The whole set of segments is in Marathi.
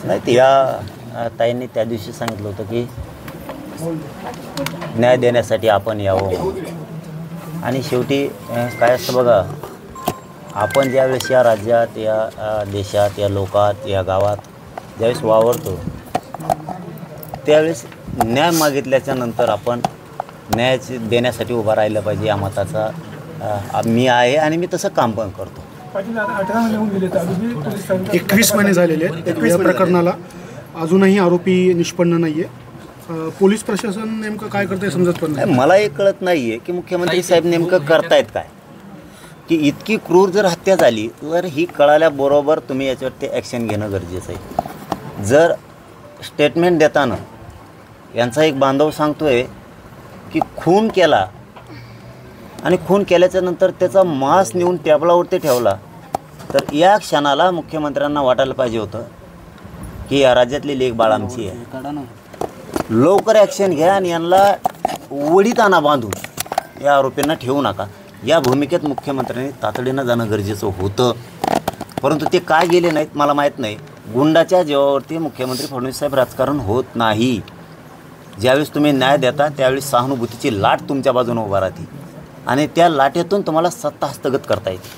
नाही ते या ताईंनी त्या दिवशी सांगितलं होतं की न्याय देण्यासाठी आपण यावं आणि शेवटी काय असतं बघा, आपण ज्यावेळेस या राज्यात, या देशात, या लोकात, या गावात ज्यावेळेस वावरतो त्यावेळेस न्याय मागितल्याच्या नंतर आपण न्याय देण्यासाठी उभा राहिलं पाहिजे या मताचा मी आहे आणि मी तसं काम पण करतो. 21 महिने झालेले आहेत या प्रकरणाला, अजूनही आरोपी निष्पन्न नाही आहे. पोलीस प्रशासन नेमकं काय करतंय समजत पण नाही. मला हे कळत नाही आहे की मुख्यमंत्री साहेब नेमकं करतायत काय, की इतकी क्रूर जर हत्या झाली तर ही कळाल्याबरोबर तुम्ही याच्यावरती ॲक्शन घेणं गरजेचं आहे. जर स्टेटमेंट देताना यांचा एक बांधव सांगतोय की खून केला आणि खून केल्याच्या नंतर त्याचा मांस नेऊन टेबलावरती ठेवला, तर या क्षणाला मुख्यमंत्र्यांना वाटायला पाहिजे होतं की या राज्यातली लेक बाळ आमची आहे, लवकर ॲक्शन घ्या आणि यांना वडीत आणा बांधून, या आरोपींना ठेवू नका. या भूमिकेत मुख्यमंत्र्यांनी तातडीनं जाणं गरजेचं होतं, परंतु ते काय गेले नाहीत मला माहीत नाही. गुंडाच्या जीवावरती मुख्यमंत्री फडणवीस साहेब राजकारण होत नाही. ज्यावेळेस तुम्ही न्याय देता त्यावेळेस सहानुभूतीची लाट तुमच्या बाजूने उभा राहते आणि त्या लाटेतून तुम्हाला सत्ता हस्तगत करता येते.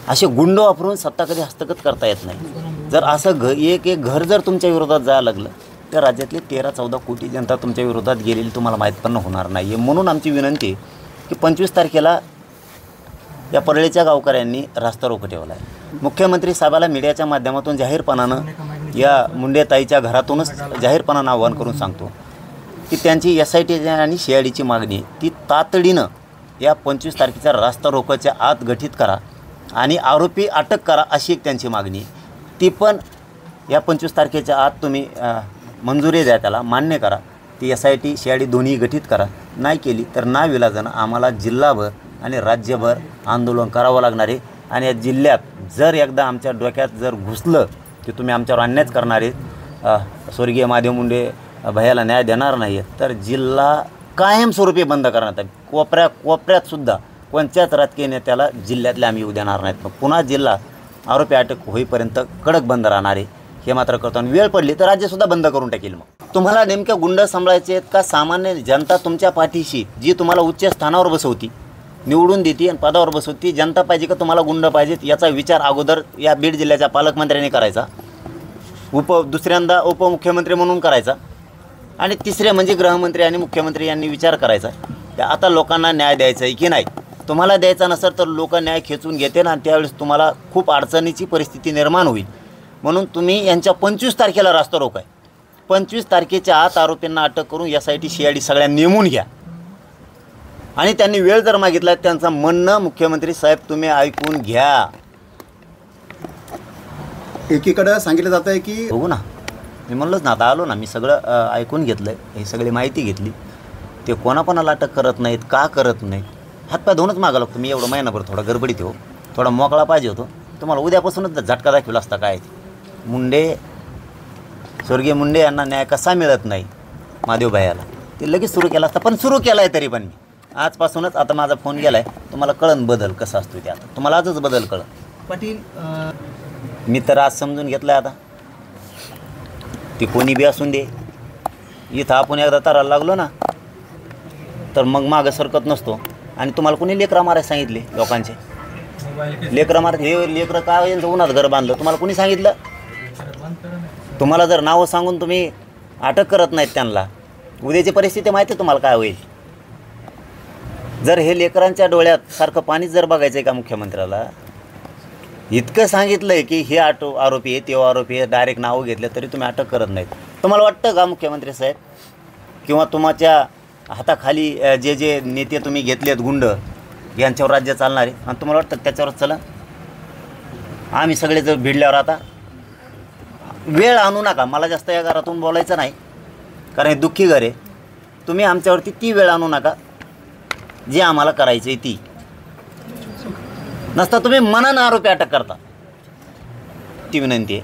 असे गुंड वापरून सत्ता कधी हस्तगत करता येत नाही. जर असं एक घर जर तुमच्या विरोधात जायला लागलं तर राज्यातले 13-14 कोटी जनता तुमच्या विरोधात गेलेली तुम्हाला माहीत पण होणार नाही आहे. म्हणून आमची विनंती की 25 तारखेला या परळीच्या गावकऱ्यांनी रास्ता रोको ठेवला आहे. मुख्यमंत्री साहेबाला मीडियाच्या माध्यमातून जाहीरपणानं या मुंडेताईच्या घरातूनच जाहीरपणानं आवाहन करून सांगतो की त्यांची SIT आणि CIDची मागणी ती तातडीनं या 25 तारखेच्या रास्ता रोकोच्या आत गठीत करा आणि आरोपी अटक करा, अशी एक त्यांची मागणी. ती पण या 25 तारखेच्या आत तुम्ही मंजुरी द्या, त्याला मान्य करा. ती SIT CID दोन्ही गठीत करा. नाही केली तर नाविलाजानं आम्हाला जिल्हाभर आणि राज्यभर आंदोलन करावं लागणार आहे. आणि या जिल्ह्यात जर एकदा आमच्या डोक्यात जर घुसलं की तुम्ही आमच्यावर अन्यायच करणार आहेत, स्वर्गीय महादेव मुंडे भैयाला न्याय देणार नाही आहेत, तर जिल्हा कायमस्वरूपी बंद करण्यात आहे. कोपऱ्यातसुद्धा कोणत्याच राजकीय नेत्याला जिल्ह्यातले आम्ही येऊ देणार नाहीत. मग पुन्हा जिल्हा आरोपी अटक होईपर्यंत कडक बंद राहणार आहे हे मात्र करतो. आणि वेळ पडली तर राज्यसुद्धा बंद करून टाकेल. मग तुम्हाला नेमक्या गुंड सांभाळायचे आहेत का सामान्य जनता तुमच्या पाठीशी, जी तुम्हाला उच्च स्थानावर बसवती, निवडून देती आणि पदावर बसवती, जनता पाहिजे का तुम्हाला गुंड पाहिजेत, याचा विचार अगोदर या बीड जिल्ह्याच्या पालकमंत्र्यांनी करायचा, दुसऱ्यांदा उपमुख्यमंत्री म्हणून करायचा आणि तिसरे म्हणजे गृहमंत्री आणि मुख्यमंत्री यांनी विचार करायचा. आता लोकांना न्याय द्यायचा आहे की नाही. तुम्हाला द्यायचा नसेल तर लोक न्याय खेचून घेतील आणि त्यावेळेस तुम्हाला खूप अडचणीची परिस्थिती निर्माण होईल. म्हणून तुम्ही यांच्या 25 तारखेला रास्ता रोको आहे. 25 तारखेच्या आत आरोपींना अटक करून SIT CID सगळ्या नेमून घ्या. आणि त्यांनी वेळ जर मागितला त्यांचं म्हणणं मुख्यमंत्री साहेब तुम्ही ऐकून घ्या. एकीकडे सांगितलं जात आहे की बघू ना, मी म्हणलंच ना, आता आलो ना, मी सगळं ऐकून घेतलं, ही सगळी माहिती घेतली. ते कोणाकोणाला अटक करत नाहीत, का करत नाहीत, हातपाय धुवूनच मागा लागतो. मी एवढं महिनाभर थोडा गडबडीत हो, थोडा मोकळा पाहिजे होतो. तुम्हाला उद्यापासूनच झटका दाखवला असता काय मुंडे, स्वर्गीय मुंडे यांना न्याय कसा मिळत नाही महादेव भैयाला, ते लगेच सुरू केला असता. पण सुरू केला आहे तरी पण मी आजपासूनच, आता माझा फोन गेला आहे, तुम्हाला कळन बदल कसा असतो ते. आता तुम्हाला आजच बदल कळन. पाटील मी तर आज समजून घेतलं आहे. आता ती कोणी बी असून दे, इथं आपण एकदा तरायला लागलो ना तर मग मागं सरकत नसतो. आणि तुम्हाला कोणी लेकरं मारायला सांगितले, लोकांचे लेकरं मारत, हे लेकरं काय उन्हात घर बांधलं, तुम्हाला कोणी सांगितलं? तुम्हाला जर नावं सांगून तुम्ही अटक करत नाहीत त्यांना, उद्याची परिस्थिती माहिती आहे तुम्हाला काय होईल. जर हे लेकरांच्या डोळ्यात सारखं पाणीच जर बघायचं आहे का मुख्यमंत्र्याला, इतकं सांगितलं आहे की हे आरोपी आहे, ते आरोपी आहे, डायरेक्ट नावं घेतलं तरी तुम्ही अटक करत नाहीत. तुम्हाला वाटतं का मुख्यमंत्री साहेब किंवा तुमच्या हाताखाली जे नेते तुम्ही घेतलेत गुंड, यांच्यावर राज्य चालणार आहे आणि तुम्हाला वाटतं त्याच्यावरच चला? आम्ही सगळे जर भिडल्यावर आता वेळ आणू नका. मला जास्त या घरातून बोलायचं नाही, कारण हे दुःखी घर आहे. तुम्ही आमच्यावरती ती वेळ आणू नका जी आम्हाला करायची आहे ती. नसता तुम्ही मनानं आरोपी अटक करता. ती विनंती आहे.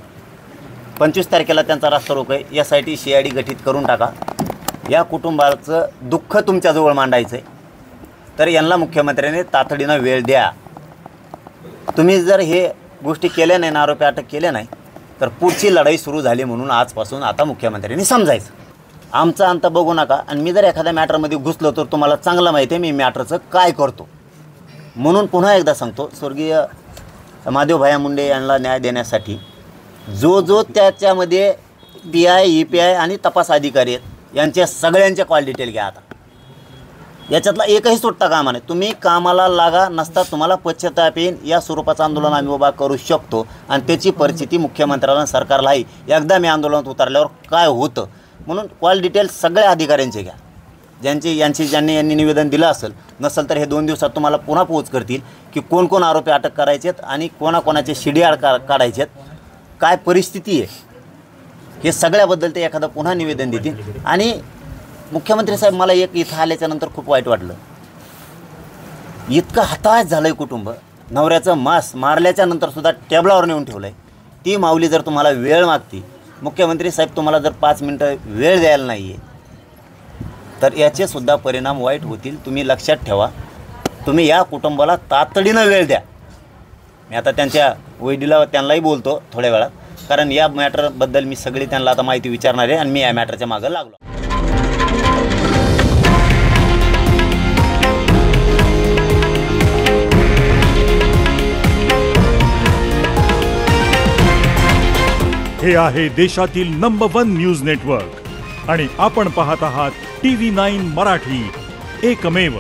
25 तारखेला त्यांचा रास्ता रोको आहे. SIT CID गठीत करून टाका. या कुटुंबाचं दुःख तुमच्याजवळ मांडायचं आहे तर यांना मुख्यमंत्र्यांनी तातडीनं वेळ द्या. तुम्ही जर हे गोष्टी केल्या नाही ना, आरोपी अटक केल्या नाही, तर पुढची लढाई सुरू झाली म्हणून आजपासून आता मुख्यमंत्र्यांनी समजायचं. आमचा अंत बघू नका. आणि मी जर एखाद्या मॅटरमध्ये घुसलो तर तुम्हाला चांगलं माहिती आहे मी मॅटरचं काय करतो. म्हणून पुन्हा एकदा सांगतो, स्वर्गीय महादेवभाया मुंडे यांना न्याय देण्यासाठी जो त्याच्यामध्ये PI EPI आणि तपास अधिकारी आहेत यांच्या सगळ्यांच्या कॉल डिटेल घ्या. आता याच्यातला एकही सुटता कामा नाही. तुम्ही कामाला लागा, नसता तुम्हाला पश्चाताप येईल. या स्वरूपाचं आंदोलन आम्ही उभा करू शकतो आणि त्याची परिस्थिती मुख्यमंत्र्यांना सरकारलाही एकदा मी आंदोलनात उतरल्यावर काय होतं. म्हणून कॉल डिटेल सगळ्या अधिकाऱ्यांचे घ्या, ज्यांनी निवेदन दिलं असेल. नसेल तर हे 2 दिवसात तुम्हाला पुन्हा पोच करतील की कोण आरोपी अटक करायचेत आणि कोणाकोणाचे शिडीआड काढायचेत, काय परिस्थिती आहे हे सगळ्याबद्दल ते एखादं पुन्हा निवेदन देतील. आणि मुख्यमंत्री साहेब, मला एक इथं आल्याच्यानंतर खूप वाईट वाटलं. इतकं हताश झालं आहे कुटुंब. नवऱ्याचं मांस मारल्याच्या नंतरसुद्धा टेबलावर नेऊन ठेवलं आहे. ती माऊली जर तुम्हाला वेळ मागती, मुख्यमंत्री साहेब तुम्हाला जर 5 मिनटं वेळ द्यायला नाही आहे तर याचेसुद्धा परिणाम वाईट होतील. तुम्ही लक्षात ठेवा. तुम्ही या कुटुंबाला तातडीनं वेळ द्या. मी आता त्यांच्या वैडीला त्यांनाही बोलतो थोड्या वेळात, कारण या मॅटरबद्दल मी सगळी त्यांना आता माहिती विचारणार आहे आणि मी या मॅटरच्या मागं लागलो. हे आहे देशातील नंबर 1 न्यूज नेटवर्क आणि आपण पाहत आहात TV9 मराठी, एकमेव.